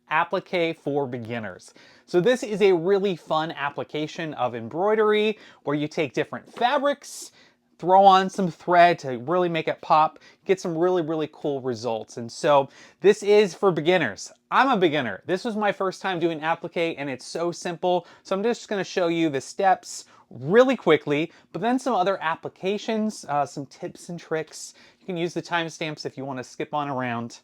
Applique for beginners. So this is a really fun application of embroidery where you take different fabrics, throw on some thread to really make it pop, get some really cool results. And so this is for beginners. I'm a beginner. This was my first time doing applique and it's so simple. So I'm just gonna show you the steps really quickly, but then some other applications, some tips and tricks. You can use the timestamps if you wanna skip on around.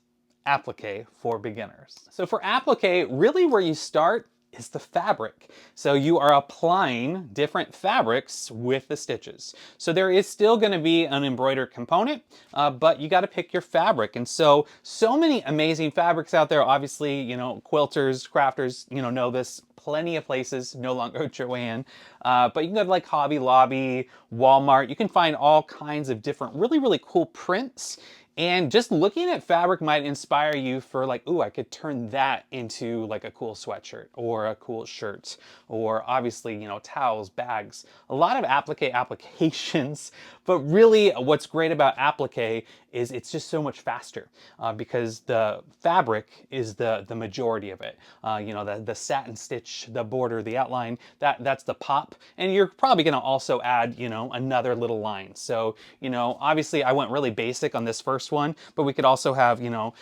Applique for beginners. So for applique, really where you start is the fabric. So you are applying different fabrics with the stitches. So there is still going to be an embroidered component, but you got to pick your fabric. And so many amazing fabrics out there. Obviously, you know, quilters, crafters, you know this. Plenty of places, no longer Joanne, but you can go to like Hobby Lobby, Walmart. You can find all kinds of different really cool prints. And just looking at fabric might inspire you for like, ooh, I could turn that into like a cool sweatshirt or a cool shirt, or obviously, you know, towels, bags, a lot of applique applications. But really what's great about applique is it's just so much faster because the fabric is the majority of it. You know, the satin stitch, the border, the outline, that's the pop. And you're probably gonna also add, you know, another little line. So, you know, obviously I went really basic on this first one, but we could also have, you know,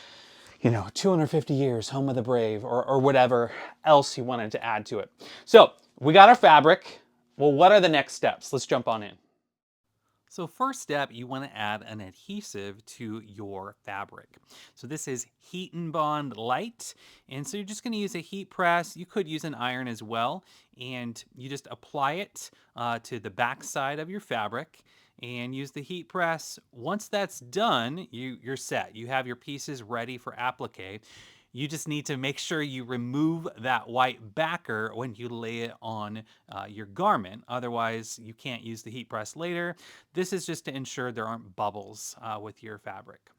250 years, home of the brave, or whatever else you wanted to add to it. So we got our fabric. Well, what are the next steps? Let's jump on in. So first step, you want to add an adhesive to your fabric. So this is Heat and Bond Light. And so you're just going to use a heat press. You could use an iron as well. And you just apply it to the back side of your fabric and use the heat press. Once that's done, you're set. You have your pieces ready for applique. You just need to make sure you remove that white backer when you lay it on your garment. Otherwise, you can't use the heat press later. This is just to ensure there aren't bubbles with your fabric.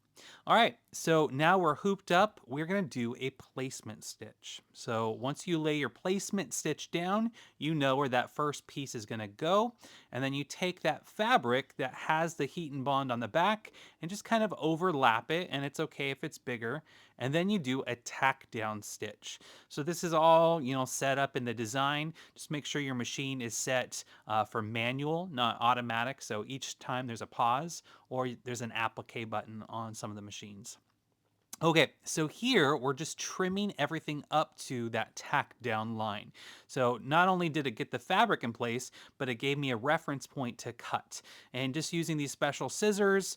All right, so now we're hooped up. We're gonna do a placement stitch. So once you lay your placement stitch down, you know where that first piece is gonna go. And then you take that fabric that has the heat and bond on the back and just kind of overlap it, and it's okay if it's bigger. And then you do a tack down stitch. So this is all, you know, set up in the design. Just make sure your machine is set for manual, not automatic. So each time there's a pause or there's an applique button on some of the machines. Okay, so here we're just trimming everything up to that tack down line. So not only did it get the fabric in place, but it gave me a reference point to cut. And just using these special scissors,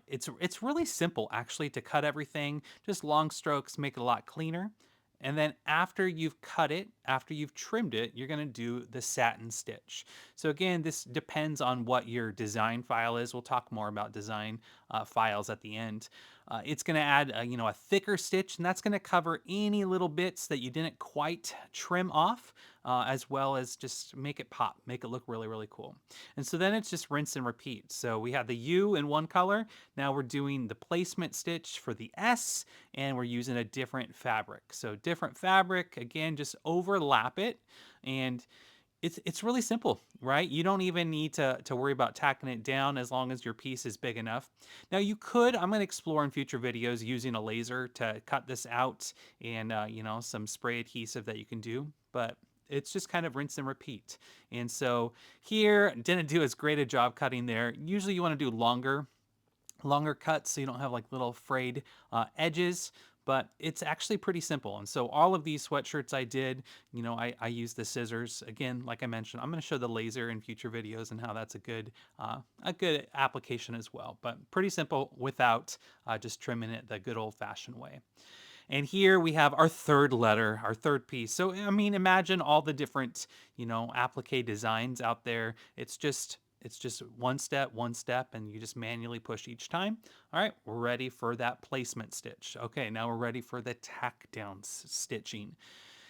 it's really simple actually to cut everything. Just long strokes make it a lot cleaner. And then after you've cut it, after you've trimmed it, you're gonna do the satin stitch. So again, this depends on what your design file is. We'll talk more about design files at the end. It's gonna add you know, a thicker stitch, and that's gonna cover any little bits that you didn't quite trim off, as well as just make it pop, make it look really cool. And so then it's just rinse and repeat. So we have the U in one color. Now we're doing the placement stitch for the S, and we're using a different fabric. So different fabric, again, just overlap it, and it's really simple, right? You don't even need to worry about tacking it down as long as your piece is big enough. Now you could, I'm gonna explore in future videos using a laser to cut this out and you know, some spray adhesive that you can do, but it's just kind of rinse and repeat. And so here, didn't do as great a job cutting there. Usually you wanna do longer cuts so you don't have like little frayed edges, but it's actually pretty simple. And so all of these sweatshirts I did, you know, I used the scissors. Again, like I mentioned, I'm gonna show the laser in future videos and how that's a good application as well, but pretty simple without just trimming it the good old fashioned way. And here we have our third letter, our third piece. So, I mean, imagine all the different, you know, applique designs out there. It's just one step, and you just manually push each time. All right, we're ready for that placement stitch. Okay, now we're ready for the tack down stitching.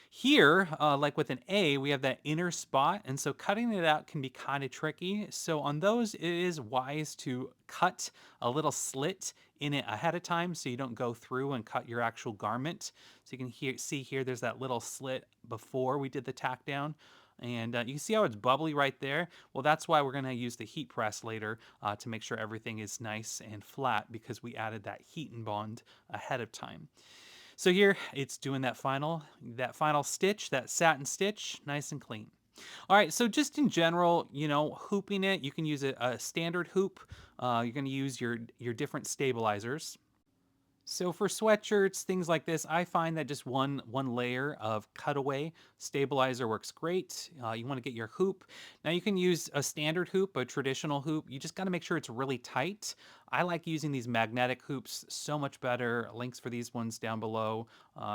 Here, like with an A, we have that inner spot, and so cutting it out can be kind of tricky. So on those, it is wise to cut a little slit in it ahead of time so you don't go through and cut your actual garment. So you can see here, there's that little slit before we did the tack down. And you can see how it's bubbly right there. Well, that's why we're going to use the heat press later to make sure everything is nice and flat because we added that heat and bond ahead of time. So here it's doing that final stitch, that satin stitch, nice and clean. All right, so just in general, you know, hooping it, you can use a standard hoop. You're going to use your different stabilizers. So for sweatshirts, things like this, I find that just one layer of cutaway stabilizer works great. You want to get your hoop. Now you can use a standard hoop, a traditional hoop. You just got to make sure it's really tight. I like using these magnetic hoops so much better. Links for these ones down below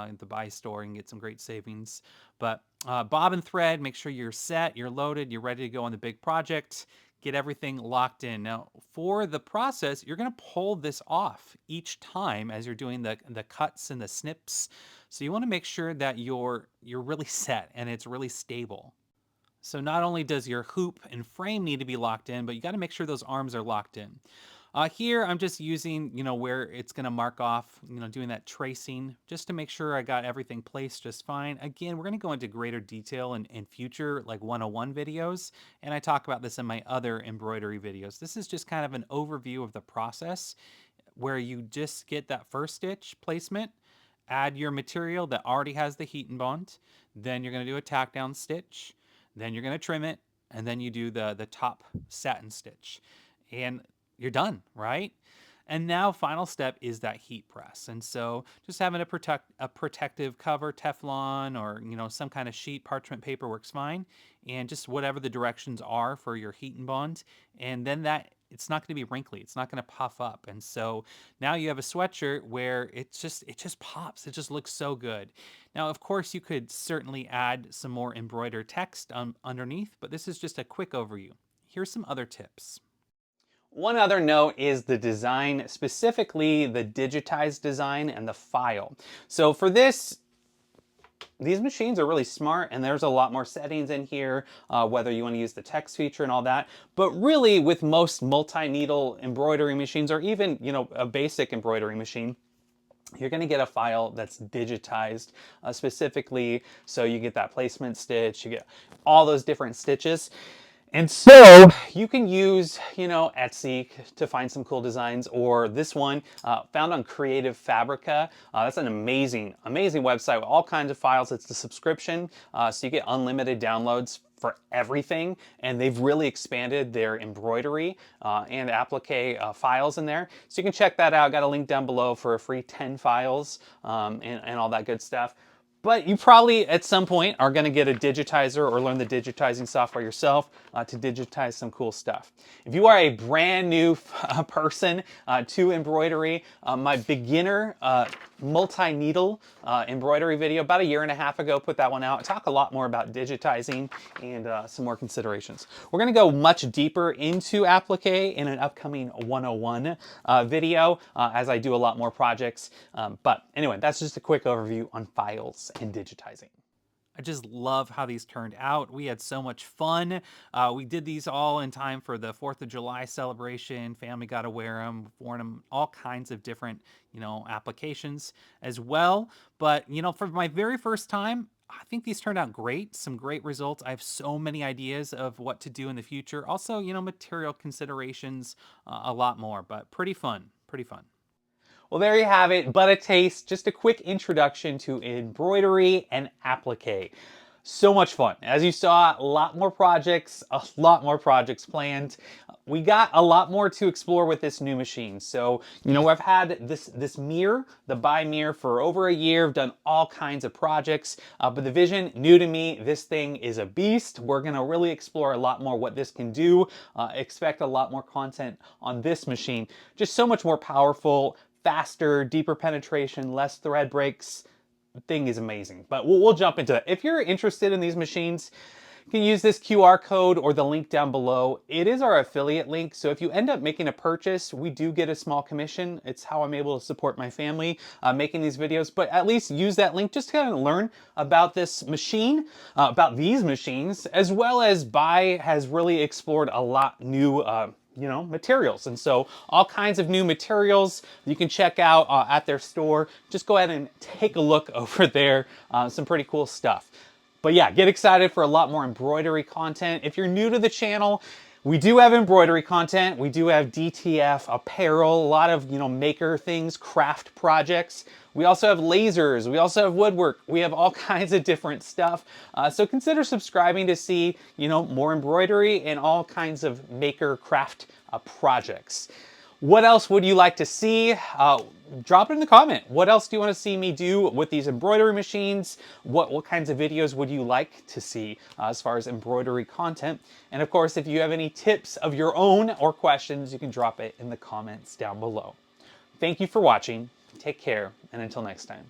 in the BAi store. You can get some great savings. But bobbin thread, make sure you're set, you're loaded, you're ready to go on the big project. Get everything locked in. Now, for the process, you're going to pull this off each time as you're doing the cuts and the snips. So you want to make sure that you're really set and it's really stable. So not only does your hoop and frame need to be locked in, but you got to make sure those arms are locked in. Here, I'm just using, you know, where it's going to mark off, you know, doing that tracing just to make sure I got everything placed just fine. Again, we're going to go into greater detail in future, like 101 videos, and I talk about this in my other embroidery videos. This is just kind of an overview of the process where you just get that first stitch placement, add your material that already has the heat and bond, then you're going to do a tack down stitch, then you're going to trim it, and then you do the top satin stitch. And you're done, right? And now final step is that heat press. And so just having a protective cover, Teflon, or you know, some kind of sheet, parchment paper works fine. And just whatever the directions are for your heat and bond. And then that it's not going to be wrinkly. It's not going to puff up. And so now you have a sweatshirt where it just pops. It just looks so good. Now, of course, you could certainly add some more embroidered text underneath, but this is just a quick overview. Here's some other tips. One other note is the design, specifically the digitized design and the file. So for this, these machines are really smart and there's a lot more settings in here, whether you want to use the text feature and all that. But really with most multi-needle embroidery machines or even, you know, a basic embroidery machine, you're going to get a file that's digitized specifically so you get that placement stitch, you get all those different stitches. And so you can use, you know, Etsy to find some cool designs, or this one found on Creative Fabrica. That's an amazing website with all kinds of files. It's the subscription, so you get unlimited downloads for everything, and they've really expanded their embroidery and applique files in there. So you can check that out. Got a link down below for a free 10 files and all that good stuff. But you probably, at some point, are going to get a digitizer or learn the digitizing software yourself to digitize some cool stuff. If you are a brand new person to embroidery, my beginner multi-needle embroidery video about 1.5 years ago, put that one out. I talk a lot more about digitizing and some more considerations. We're going to go much deeper into applique in an upcoming 101 video as I do a lot more projects. But anyway, that's just a quick overview on files and digitizing. I just love how these turned out. We had so much fun. We did these all in time for the 4th of July celebration. Family got to wear them, worn them, all kinds of different, you know, applications as well. But, you know, for my very first time, I think these turned out great. Some great results. I have so many ideas of what to do in the future. Also, you know, material considerations, a lot more, but pretty fun, pretty fun. Well, there you have it, but a taste, just a quick introduction to embroidery and applique. So much fun. As you saw, a lot more projects planned. We got a lot more to explore with this new machine. So, you know, I've had this mirror, the BAi mirror, for over 1 year. I've done all kinds of projects, but the Vision, new to me. This thing is a beast. We're gonna really explore a lot more what this can do. Expect a lot more content on this machine. Just so much more powerful, faster, deeper penetration, less thread breaks. The thing is amazing, but we'll jump into it. If you're interested in these machines, you can use this QR code or the link down below. It is our affiliate link, so if you end up making a purchase, we do get a small commission. It's how I'm able to support my family making these videos, but at least use that link just to kind of learn about this machine, about these machines, as well as BAi has really explored a lot new you know, materials. And so all kinds of new materials you can check out at their store. Just go ahead and take a look over there. Some pretty cool stuff. But yeah, get excited for a lot more embroidery content. If you're new to the channel, We do have embroidery content. We do have DTF, apparel, a lot of, maker things, craft projects. We also have lasers. We also have woodwork. We have all kinds of different stuff. So consider subscribing to see, more embroidery and all kinds of maker craft projects. What else would you like to see? Drop it in the comment. What else do you want to see me do with these embroidery machines? What kinds of videos would you like to see as far as embroidery content? And of course, if you have any tips of your own or questions, you can drop it in the comments down below. Thank you for watching. Take care, and until next time.